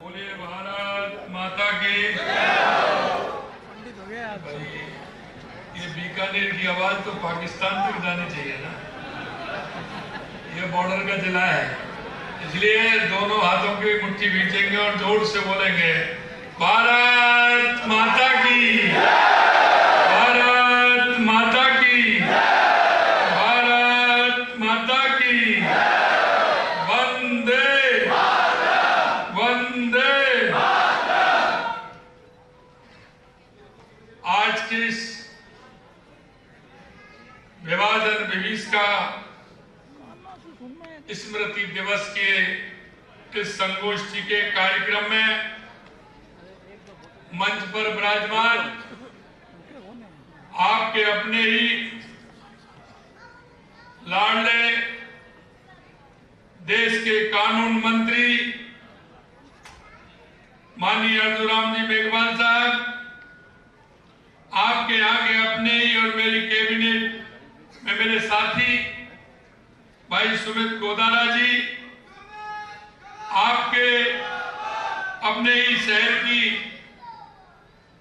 बोलिए भारत माता की। भाई ये बीकानेर की आवाज तो पाकिस्तान तक जानी चाहिए ना, ये बॉर्डर का जिला है, इसलिए दोनों हाथों की मुट्ठी खींचेंगे और जोर से बोलेंगे भारत माता की, भारत माता की, भारत माता की, वंदे वंदे। आज के इस विभाजन विभीषिका स्मृति दिवस के इस संगोष्ठी के कार्यक्रम में मंच पर विराजमान आपके अपने ही लाडले देश के कानून मंत्री माननीय अर्जुराम जी मेघवाल साहब, आपके आगे अपने ही और मेरी कैबिनेट में मेरे साथी भाई सुमित गोदारा जी, आपके अपने ही शहर की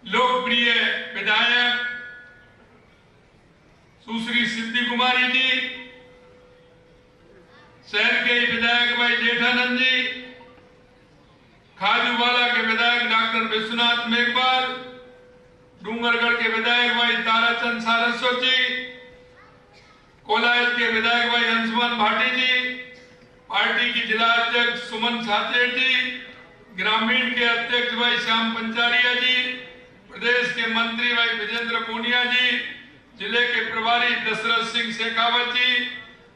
लोकप्रिय विधायक सुश्री सिद्धि कुमारी जी, शहर के ही विधायक भाई जेठानंद जी, खाजूवाला के विधायक डॉक्टर विश्वनाथ मेघवाल, डूंगरगढ़ के विधायक भाई ताराचंद सारस्वत जी, कोलायत के विधायक भाई अंशुमान भाटी जी, पार्टी की जिला अध्यक्ष सुमन छात्रेर जी, ग्रामीण के अध्यक्ष भाई श्याम पंचारिया जी, प्रदेश के मंत्री भाई विजेंद्र पूनिया जी, जिले के प्रभारी दशरथ सिंह शेखावत जी,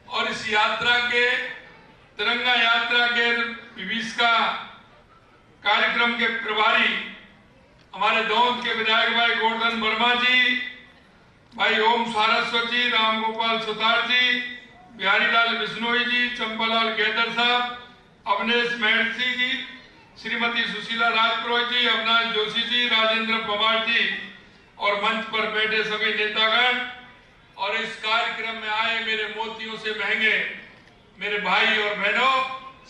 और इस यात्रा के तिरंगा यात्रा के विभीषिका कार्यक्रम के प्रभारी हमारे दौंद के विधायक भाई गोवर्धन वर्मा जी, भाई ओम सारस्वत जी, राम गोपाल सुतार जी, बिहारी लाल बिश्नोई जी, चंपालाल गेदर साहब, अवनेश महर्षि जी, श्रीमती सुशीला राजपुरोहित जी, अविनाश जोशी जी, राजेंद्र पवार जी और मंच पर बैठे सभी नेतागण और इस कार्यक्रम में आए मेरे मोतियों से महंगे मेरे भाई और बहनों,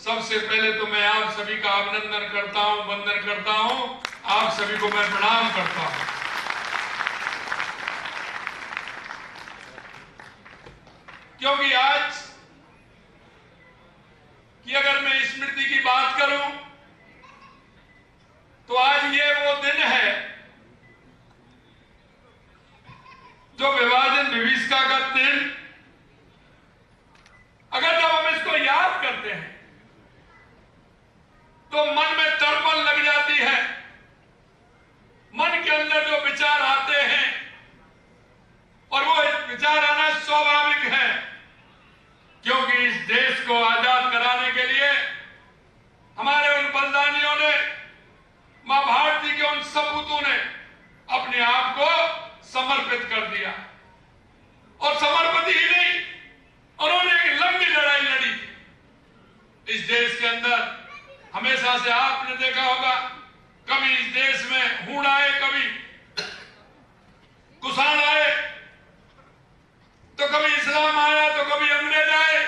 सबसे पहले तो मैं आप सभी का अभिनंदन करता हूं, वंदन करता हूं, आप सभी को मैं प्रणाम करता हूं। क्योंकि आज की अगर मैं स्मृति की बात करूं तो आज ये वो दिन है जो विभाजन विभीषिका का दिन, अगर जब हम इसको याद करते हैं तो मन में तड़पन लग जाती है, मन के अंदर जो विचार आते हैं और वो विचार आना स्वाभाविक है, क्योंकि इस देश को आजाद कराने के लिए हमारे उन बलिदानियों ने, मां भारती के उन सपूतों ने अपने आप को समर्पित कर दिया और समर्पित ही नहीं, उन्होंने एक लंबी लड़ाई लड़ी इस देश के अंदर। हमेशा से आपने देखा होगा, कभी इस देश में हूण आए, कभी कुषाण आए, तो कभी इस्लाम आया, तो कभी अंग्रेज आए,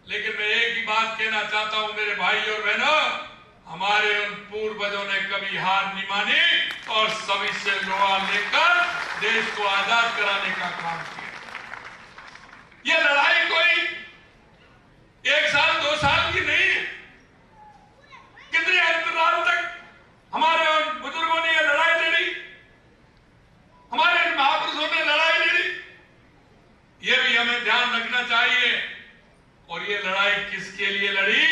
लेकिन मैं एक ही बात कहना चाहता हूं मेरे भाई और बहनों, हमारे उन पूर्वजों ने कभी हार नहीं मानी और सभी से लोहा लेकर देश को आजाद कराने का काम किया। यह लड़ाई कोई एक साल दो साल की नहीं है, कितने अंतराल तक हमारे उन बुजुर्गों ने यह लड़ाई लड़ी, हमारे इन महापुरुषों ने लड़ाई लड़ी, यह भी हमें ध्यान रखना चाहिए। और ये लड़ाई किसके लिए लड़ी,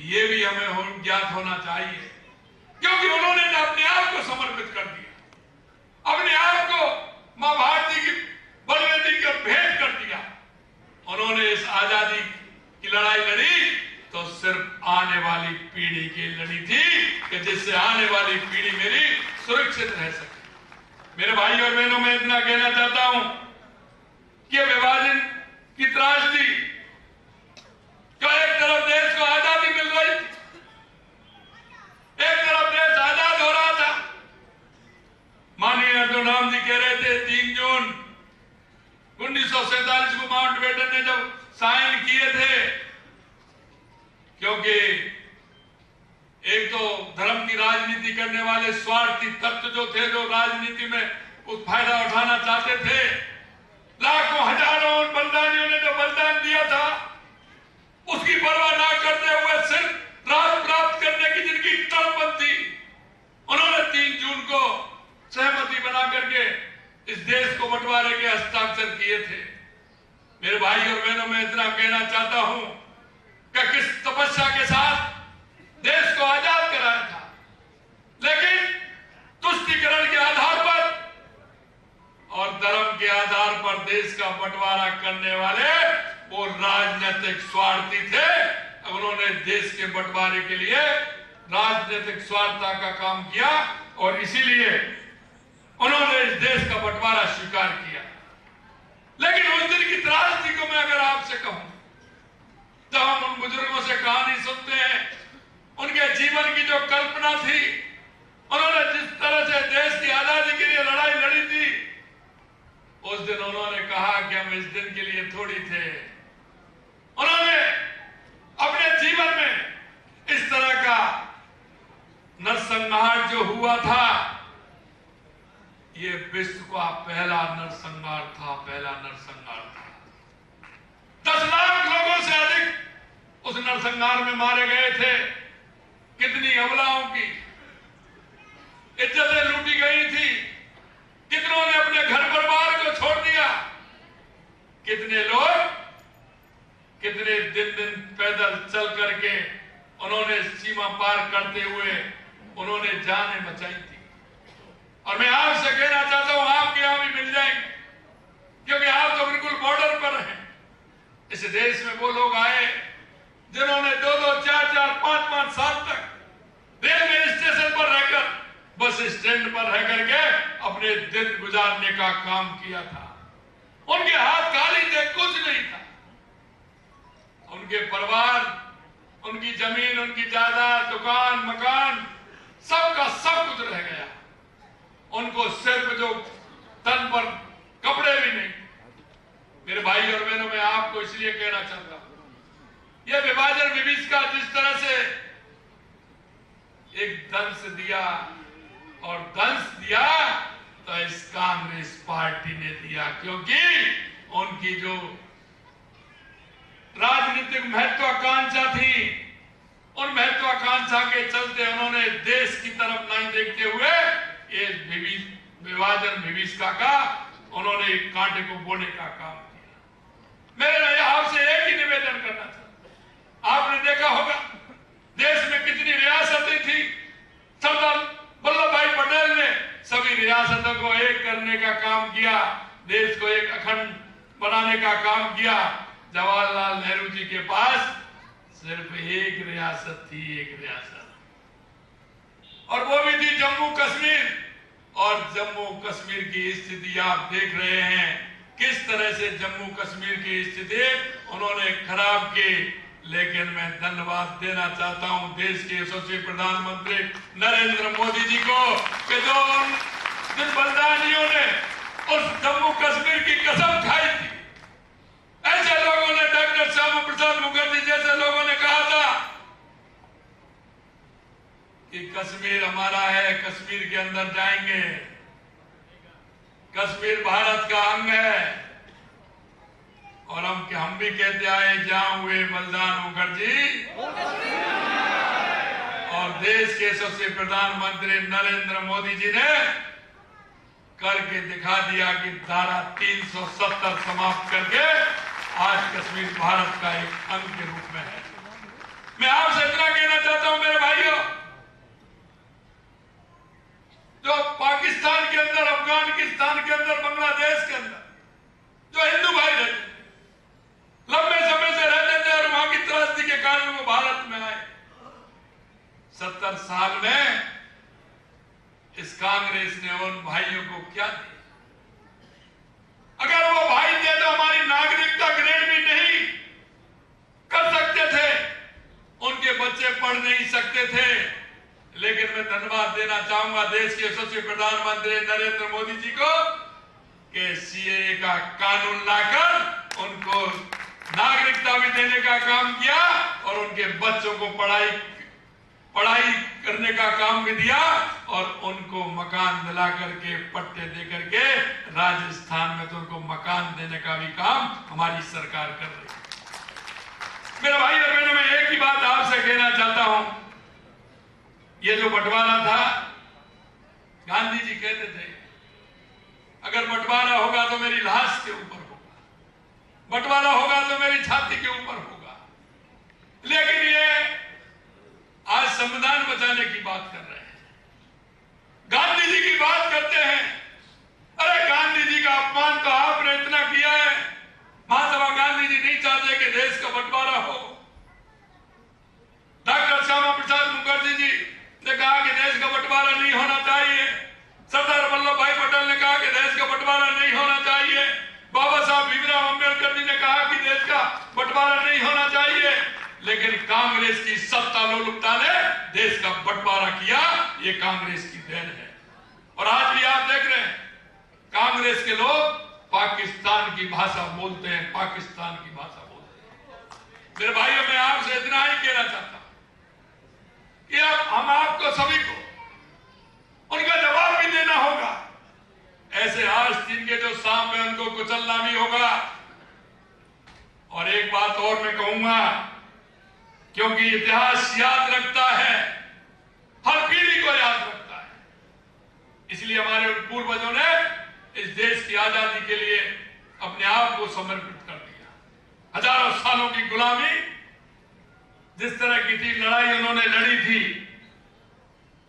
ये भी हमें ज्ञात होना चाहिए, क्योंकि उन्होंने अपने आप को समर्पित कर दिया, अपने आप को मां भारती की बलिदान को भेंट कर दिया। उन्होंने इस आजादी की लड़ाई लड़ी तो सिर्फ आने वाली पीढ़ी की लड़ी थी कि जिससे आने वाली पीढ़ी मेरी सुरक्षित रह सके। मेरे भाई और बहनों, मैं इतना कहना चाहता हूं कि विभाजन की त्रासदी, जो एक तरफ देश को आजादी मिल रही थी, एक तरफ देश आजाद हो रहा था, माननीय अर्जुराम जी कह रहे थे 3 जून 1947 को माउंटबेटन ने जब साइन किए थे, क्योंकि एक तो धर्म की राजनीति करने वाले स्वार्थी तत्व जो थे, जो राजनीति में उस फायदा उठाना चाहते थे, लाखों हजारों उन बलिदानियों ने जो बलिदान दिया था, उसकी परवाह ना करते हुए सिर्फ राज प्राप्त करने की जिनकी तड़प थी, उन्होंने 3 जून को सहमति बना करके इस देश को बंटवारे के हस्ताक्षर किए थे। मेरे भाई और बहनों, मैं इतना कहना चाहता हूं कि किस तपस्या के साथ देश को आजाद कराया था, लेकिन तुष्टीकरण के आधार पर और धर्म के आधार पर देश का बंटवारा करने वाले वो राजनीतिक स्वार्थी थे। उन्होंने देश के बंटवारे के लिए राजनीतिक स्वार्थता का काम किया और इसीलिए उन्होंने इस देश का बंटवारा स्वीकार किया। लेकिन उस दिन की त्रासदी को मैं अगर आपसे कहूं, जब हम उन बुजुर्गों से कहानी सुनते हैं, उनके जीवन की जो कल्पना थी, उन्होंने जिस तरह से देश की आजादी के लिए लड़ाई लड़ी थी, उस दिन उन्होंने कहा कि हम इस दिन के लिए थोड़ी थे। उन्होंने अपने जीवन में इस तरह का नरसंहार जो हुआ था, ये विश्व का पहला नरसंहार था, पहला नरसंहार था। 10 लाख लोगों से अधिक उस नरसंहार में मारे गए थे। कितनी अबलाओं की इज्जतें लूटी गई थी, कितनों ने अपने घर परिवार को छोड़ दिया, कितने लोग कितने दिन पैदल चल करके उन्होंने सीमा पार करते हुए उन्होंने जानें बचाई थी। और मैं आपसे कहना चाहता हूं, आपके यहां भी मिल जाएंगे, क्योंकि आप तो बिल्कुल बॉर्डर पर हैं। इस देश में वो लोग आए जिन्होंने 2-2, 4-4, 5-5 साल तक रेलवे स्टेशन पर रहकर, बस स्टैंड पर रह करके अपने दिन गुजारने का काम किया था। उनके हाथ खाली थे, कुछ नहीं था। उनके परिवार, उनकी जमीन, उनकी जायदाद, दुकान, मकान, सबका सब कुछ रह गया। उनको सिर्फ जो तन पर कपड़े भी नहीं। मेरे भाई और बहनों, मैं आपको इसलिए कहना चाहता हूं, यह विभाजन विभीषिका जिस तरह से एक दंश दिया और दंश दिया, तो इस कांग्रेस पार्टी ने दिया, क्योंकि उनकी जो राजनीतिक महत्वाकांक्षा थी, उन महत्वाकांक्षा के चलते उन्होंने देश की तरफ नहीं देखते हुए ये विभाजन विभीषिका का उन्होंने कांटे को बोने का काम किया। मैं आपसे एक ही निवेदन करना चाहता हूं, आपने देखा होगा देश में कितनी रियासतें थी। सरदार वल्लभ भाई पटेल ने सभी रियासतों को एक करने का काम किया, देश को एक अखंड बनाने का काम किया। जवाहरलाल नेहरू जी के पास सिर्फ एक रियासत थी, एक रियासत, और वो भी थी जम्मू कश्मीर। और जम्मू कश्मीर की स्थिति आप देख रहे हैं, किस तरह से जम्मू कश्मीर की स्थिति उन्होंने खराब की। लेकिन मैं धन्यवाद देना चाहता हूं देश के यशस्वी प्रधानमंत्री नरेंद्र मोदी जी को, कि जो जिन बलिदानियों ने उस जम्मू कश्मीर की कसम खाई थी, ऐसे लोगों ने, डॉक्टर श्यामा प्रसाद मुखर्जी जैसे लोगों ने कहा था कि कश्मीर हमारा है, कश्मीर के अंदर जाएंगे, कश्मीर भारत का अंग है। और हम भी कहते आए, जहां हुए बलिदान मुखर्जी, और देश के यशस्वी प्रधानमंत्री नरेंद्र मोदी जी ने करके दिखा दिया कि धारा 370 समाप्त करके आज कश्मीर भारत का एक अंग के रूप में है। मैं आपसे इतना कहना चाहता हूं मेरे भाइयों, जो पाकिस्तान के अंदर, अफगानिस्तान के अंदर, बांग्लादेश के अंदर जो हिंदू भाई रहते थे, लंबे समय से रहते थे, और वहां की त्रासदी के कारण वो भारत में आए। 70 साल में इस कांग्रेस ने उन भाइयों को क्या दिया? अगर वो भाई थे तो हमारी नागरिकता ग्रेड भी नहीं कर सकते थे, उनके बच्चे पढ़ नहीं सकते थे। लेकिन मैं धन्यवाद देना चाहूंगा देश के यशस्वी प्रधानमंत्री नरेंद्र मोदी जी को, कि सीएए का कानून लाकर उनको नागरिकता भी देने का काम किया और उनके बच्चों को पढ़ाई करने का काम भी दिया और उनको मकान दिला करके पट्टे दे करके राजस्थान में तो उनको मकान देने का भी काम हमारी सरकार कर रही है। मेरे भाई और बहनों, मैं एक ही बात आपसे कहना चाहता हूं, ये जो बंटवारा था, गांधी जी कहते थे अगर बंटवारा होगा तो मेरी लाश के ऊपर होगा, बंटवारा होगा तो मेरी छाती के ऊपर होगा। लेकिन ये आज संविधान बचाने की बात कर रहे हैं, गांधी जी की बात करते हैं। अरे गांधी जी का अपमान तो आपने इतना किया है। महात्मा गांधी जी नहीं चाहते कि देश का बंटवारा हो। डॉक्टर श्यामा प्रसाद मुखर्जी जी ने कहा कि देश का बंटवारा नहीं होना चाहिए। सरदार वल्लभ भाई पटेल ने कहा कि देश का बंटवारा नहीं होना चाहिए। बाबा साहब भीमराव अम्बेडकर जी ने कहा कि देश का बंटवारा नहीं होना चाहिए। लेकिन कांग्रेस की सत्ता लोलुपता ने देश का बंटवारा किया। ये कांग्रेस की देन है। और आज भी आप देख रहे हैं कांग्रेस के लोग पाकिस्तान की भाषा बोलते हैं, पाकिस्तान की भाषा बोलते हैं। मेरे भाइयों, मैं आपसे इतना ही कहना चाहता हूं कि अब हम आपको सभी को उनका जवाब भी देना होगा। ऐसे आस्तीन के जो सांप है उनको कुचलना भी होगा। और एक बात और मैं कहूंगा, क्योंकि इतिहास याद रखता है, हर पीढ़ी को याद रखता है, इसलिए हमारे पूर्वजों ने इस देश की आजादी के लिए अपने आप को समर्पित कर दिया। हजारों सालों की गुलामी जिस तरह की थी, लड़ाई उन्होंने लड़ी थी,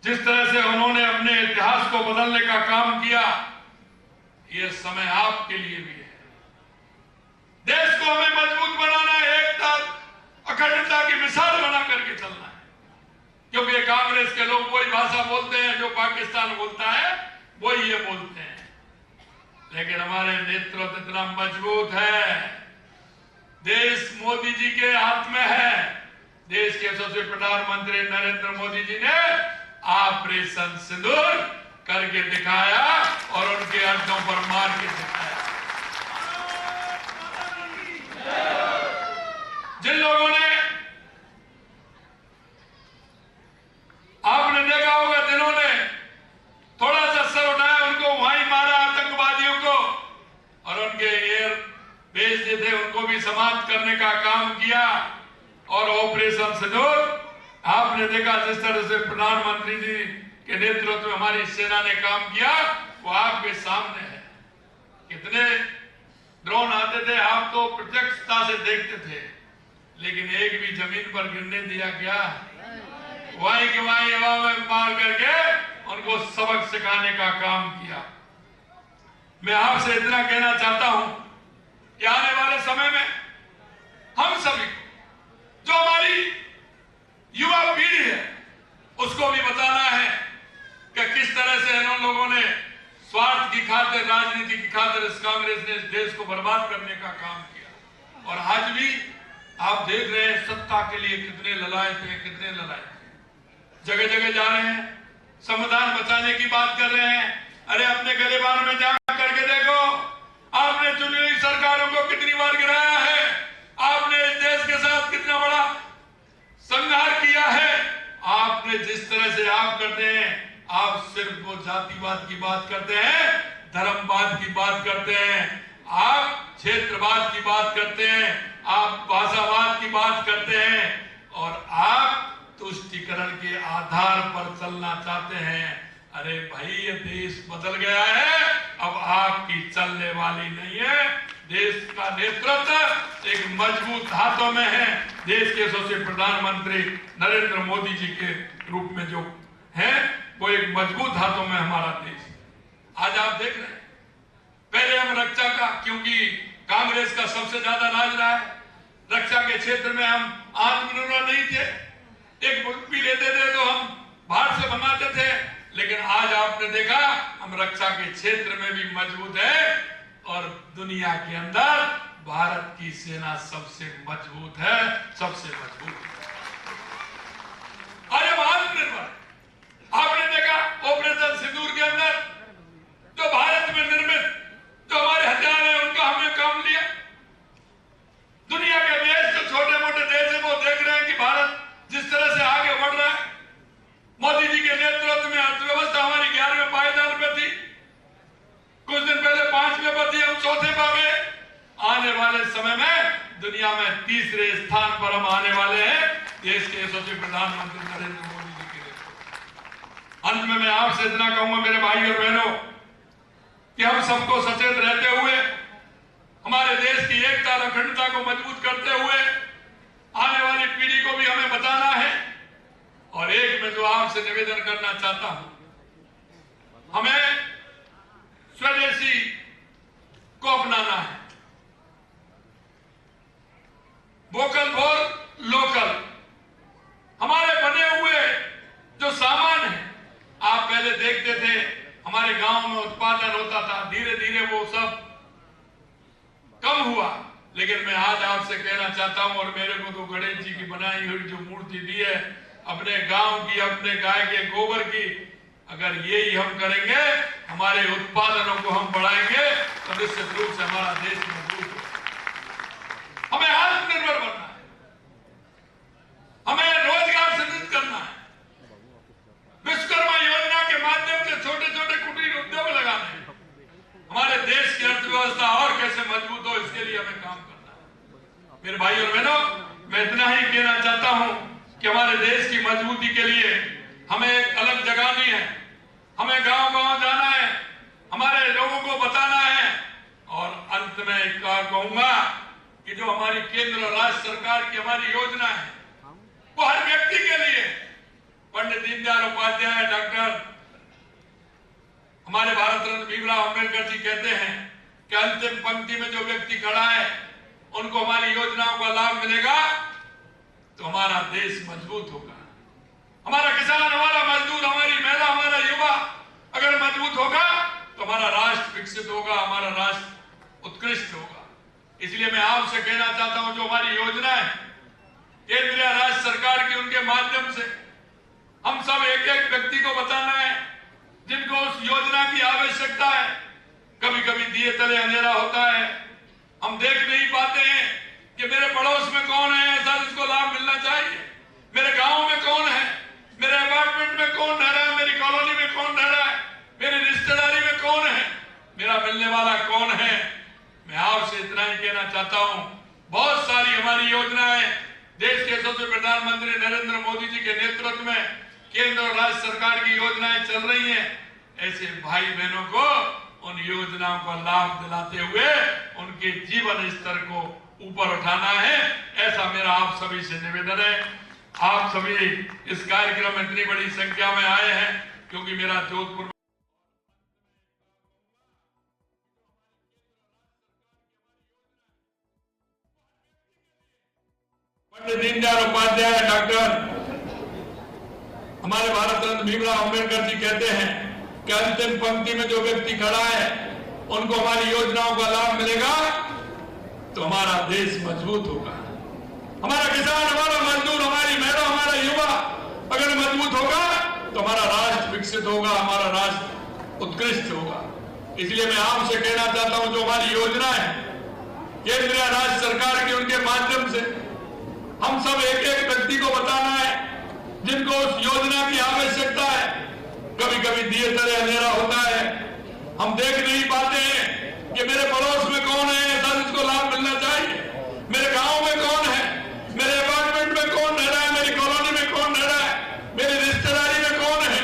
जिस तरह से उन्होंने अपने इतिहास को बदलने का काम किया, यह समय आपके लिए भी है। देश को हमें मजबूत बनाना है, एकता अखंडता की मिसाल बना करके चलना है। क्योंकि कांग्रेस के लोग वही भाषा बोलते हैं जो पाकिस्तान बोलता है, वही ये बोलते हैं। लेकिन हमारे नेतृत्व इतना मजबूत है, देश मोदी जी के हाथ में है। देश के यशस्वी प्रधानमंत्री नरेंद्र मोदी जी ने ऑपरेशन सिंदूर करके दिखाया और उनके अड्डों पर मार के दिखाया। जिन लोगों ने, आपने देखा होगा, जिन्होंने थोड़ा सा सर उठाया उनको वहीं मारा, आतंकवादियों को, और उनके एयर बेस जो थे उनको भी समाप्त करने का काम किया। और ऑपरेशन सिंदूर आपने देखा जिस तरह से प्रधानमंत्री जी के नेतृत्व में हमारी सेना ने काम किया, वो आपके सामने है। कितने ड्रोन आते थे, आप तो प्रत्यक्षता से देखते थे, लेकिन एक भी जमीन पर गिरने दिया क्या? वहीं के वहीं हवा में मार करके उनको सबक सिखाने का काम किया। मैं आपसे इतना कहना चाहता हूं कि आने वाले समय में हम सभी को, जो हमारी युवा पीढ़ी है, उसको भी बताना है कि किस तरह से इन लोगों ने स्वार्थ की खातिर, राजनीति की खातिर इस कांग्रेस ने इस देश को बर्बाद करने का काम किया। और आज भी आप देख रहे हैं सत्ता के लिए कितने ललायत हैं, कितने ललायत हैं। जगह जगह जा रहे हैं, संविधान बचाने की बात कर रहे हैं। अरे अपने गरीबान में जा करके देखो, आपने चुनी हुई सरकारों को कितनी बार गिराया है, आपने इस देश के साथ कितना बड़ा संघार किया है। आपने जिस तरह से आप करते हैं, आप सिर्फ वो जातिवाद की बात करते हैं, धर्मवाद की बात करते हैं, आप क्षेत्रवाद की बात करते हैं, आप भाषावाद की बात करते हैं, और आप तुष्टीकरण के आधार पर चलना चाहते हैं। अरे भाई, ये देश बदल गया है, अब आपकी चलने वाली नहीं है। देश का नेतृत्व एक मजबूत हाथों में है, देश के यशस्वी प्रधानमंत्री नरेंद्र मोदी जी के रूप में जो है, वो एक मजबूत हाथों में हमारा देश। आज आप देख रहे हैं, पहले हम रक्षा का, क्योंकि कांग्रेस का सबसे ज्यादा राज रहा है, रक्षा के क्षेत्र में हम आत्मनिर्भर नहीं थे। एक मुल्क भी लेते थे तो हम बाहर से मंगाते थे, लेकिन आज आपने देखा हम रक्षा के क्षेत्र में भी मजबूत है, और दुनिया के अंदर भारत की सेना सबसे मजबूत है, सबसे मजबूत है। आज हम आत्मनिर्भर। आपने देखा ऑपरेशन सिंदूर के अंदर जो भारत में निर्मित जो हमारे हथियार हैं, उनका हमने काम लिया। दुनिया के देश जो छोटे मोटे देश है, वो देख रहे हैं कि भारत जिस तरह से आगे बढ़ रहा है। यशस्वी प्रधानमंत्री नरेंद्र मोदी जी के नेतृत्व। अंत में मैं आपसे इतना कहूंगा मेरे भाई और बहनों कि हम सबको सचेत रहते हुए हमारे देश की एकता और अखंडता को मजबूत करते हुए आने वाली पीढ़ी को भी हमें बताना है। और एक मैं जो आपसे निवेदन करना चाहता हूं, हमें स्वदेशी को अपनाना है। Vocal for local. हमारे बने हुए जो सामान है, आप पहले देखते थे हमारे गांव में उत्पादन होता था, धीरे धीरे वो सब कम हुआ। लेकिन मैं आज आपसे कहना चाहता हूं, और मेरे को तो गणेश जी की बनाई हुई जो मूर्ति दी है अपने गांव की, अपने गाय के गोबर की, अगर यही हम करेंगे, हमारे उत्पादनों को हम बढ़ाएंगे तो निश्चित रूप से हमारा देश मजबूत होगा। हमें आत्मनिर्भर बनना है, हमें रोजगार सृजित करना है। विश्वकर्मा योजना के माध्यम से छोटे छोटे कुटीर उद्योग लगाने हैं। हमारे देश की अर्थव्यवस्था और कैसे मजबूत हो, इसके लिए हमें काम करना है। मेरे भाई और बहनों, मैं इतना ही कहना चाहता हूं कि हमारे देश की मजबूती के लिए हमें एक अलग जगानी है, हमें गांव गांव जाना है, हमारे लोगों को बताना है। और अंत में एक बार कहूंगा कि जो हमारी केंद्र और राज्य सरकार की हमारी योजना है, वो हर व्यक्ति के लिए। पंडित दीनदयाल उपाध्याय, डॉक्टर हमारे भारत रत्न भीमराव अम्बेडकर जी कहते हैं कि अंतिम पंक्ति में जो व्यक्ति खड़ा है, उनको हमारी योजनाओं का लाभ मिलेगा तो हमारा देश मजबूत होगा। हमारा किसान, हमारा मजदूर, हमारी महिला, हमारा युवा अगर मजबूत होगा तो हमारा राष्ट्र विकसित होगा, हमारा राष्ट्र उत्कृष्ट होगा। इसलिए मैं आपसे कहना चाहता हूं, जो हमारी योजना है केंद्र या राज्य सरकार की, उनके माध्यम से हम सब एक एक व्यक्ति को बताना है जिनको उस योजना की आवश्यकता है। कभी कभी दिए तले अंधेरा होता है, हम देख नहीं पाते हैं कि मेरे पड़ोस में कौन है ऐसा जिसको लाभ मिलना चाहिए, मेरे गांव में कौन है, मेरे अपार्टमेंट में कौन रह रहा है, मेरी कॉलोनी में कौन रह रहा है, मेरी रिश्तेदारी में कौन है, मेरा मिलने वाला कौन है। मैं आपसे इतना ही कहना चाहता हूं, बहुत सारी हमारी योजनाएं देश के यशस्वी प्रधानमंत्री नरेंद्र मोदी जी के नेतृत्व में केंद्र और राज्य सरकार की योजनाएं चल रही हैं। ऐसे भाई बहनों को उन योजनाओं का लाभ दिलाते हुए उनके जीवन स्तर को ऊपर उठाना है, ऐसा मेरा आप सभी से निवेदन है। आप सभी इस कार्यक्रम में इतनी बड़ी संख्या में आए हैं क्योंकि मेरा जोधपुर पंडित दीनदयाल उपाध्याय, डॉक्टर हमारे भारत रत्न भीमराव अम्बेडकर जी कहते हैं कि अंतिम पंक्ति में जो व्यक्ति खड़ा है, उनको हमारी योजनाओं का लाभ मिलेगा तो हमारा देश मजबूत होगा। हमारा किसान, हमारा मजदूर, हमारी महिला, हमारा युवा अगर मजबूत होगा तो हमारा राष्ट्र विकसित होगा, हमारा राष्ट्र उत्कृष्ट होगा। इसलिए मैं आपसे कहना चाहता हूं, जो हमारी योजना है केंद्र या राज्य सरकार की, उनके माध्यम से हम सब एक एक व्यक्ति को बताना है जिनको उस योजना की आवश्यकता है। कभी कभी दिए तले अंधेरा होता है, हम देख नहीं पाते हैं कि मेरे पड़ोस में कौन है ऐसा जिसको लाभ मिलना चाहिए, मेरे गांव में कौन है, मेरे अपार्टमेंट में कौन रह रहा है, मेरी कॉलोनी में कौन रह रहा है, मेरी रिश्तेदारी में कौन है,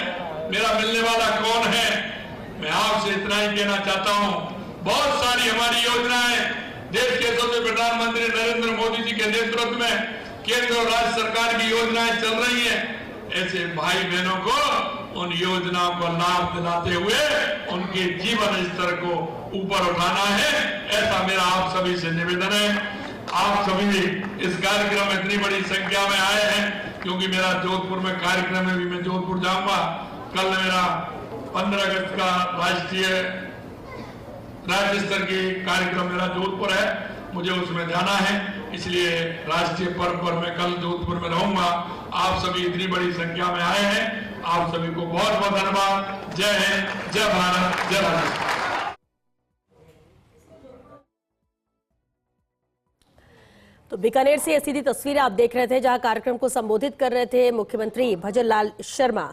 मेरा मिलने वाला कौन है। मैं आपसे इतना ही कहना चाहता हूं, बहुत सारी हमारी योजनाएं देश के यशस्वी प्रधानमंत्री नरेंद्र मोदी जी के नेतृत्व में केंद्र और राज्य सरकार की योजनाएं चल रही हैं। ऐसे भाई बहनों को उन योजनाओं को लाभ दिलाते हुए उनके जीवन स्तर को ऊपर उठाना है, ऐसा मेरा आप सभी से निवेदन है। आप सभी इस कार्यक्रम में इतनी बड़ी संख्या में आए हैं क्योंकि मेरा जोधपुर में कार्यक्रम है, भी मैं जोधपुर जाऊंगा। कल मेरा 15 अगस्त का राज्य स्तर की कार्यक्रम मेरा जोधपुर है, मुझे उसमें जाना है, इसलिए राष्ट्रीय पर्व पर मैं कल जोधपुर में रहूंगा। आप सभी इतनी बड़ी संख्या में आए हैं, आप सभी को बहुत बहुत धन्यवाद। जय हिंद, जय भारत, जय भारत। तो बीकानेर से ये सीधी तस्वीरें आप देख रहे थे जहां कार्यक्रम को संबोधित कर रहे थे मुख्यमंत्री भजनलाल शर्मा।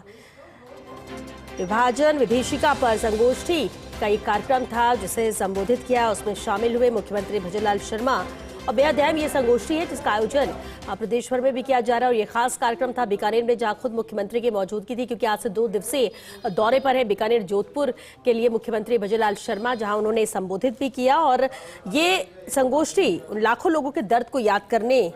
विभाजन विभीषिका पर संगोष्ठी का एक कार्यक्रम था जिसे संबोधित किया, उसमें शामिल हुए मुख्यमंत्री भजनलाल शर्मा और बेहद अहम ये संगोष्ठी है जिसका आयोजन प्रदेश भर में भी किया जा रहा है। और ये खास कार्यक्रम था बीकानेर में, जहां खुद मुख्यमंत्री की मौजूदगी थी, क्योंकि आज से 2 दिवसीय दौरे पर है बीकानेर जोधपुर के लिए मुख्यमंत्री भजनलाल शर्मा, जहां उन्होंने संबोधित भी किया। और ये संगोष्ठी उन लाखों लोगों के दर्द को याद करने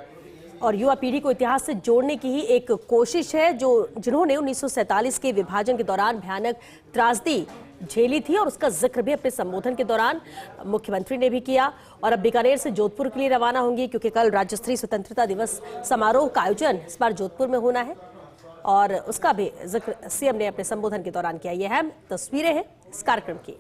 और युवा पीढ़ी को इतिहास से जोड़ने की ही एक कोशिश है, जिन्होंने 1947 के विभाजन के दौरान भयानक त्रासदी झेली थी, और उसका जिक्र भी अपने संबोधन के दौरान मुख्यमंत्री ने भी किया। और अब बीकानेर से जोधपुर के लिए रवाना होंगी, क्योंकि कल राज्य स्तरीय स्वतंत्रता दिवस समारोह का आयोजन इस बार जोधपुर में होना है, और उसका भी जिक्र सीएम ने अपने संबोधन के दौरान किया। यह अहम तस्वीरें हैं इस कार्यक्रम की।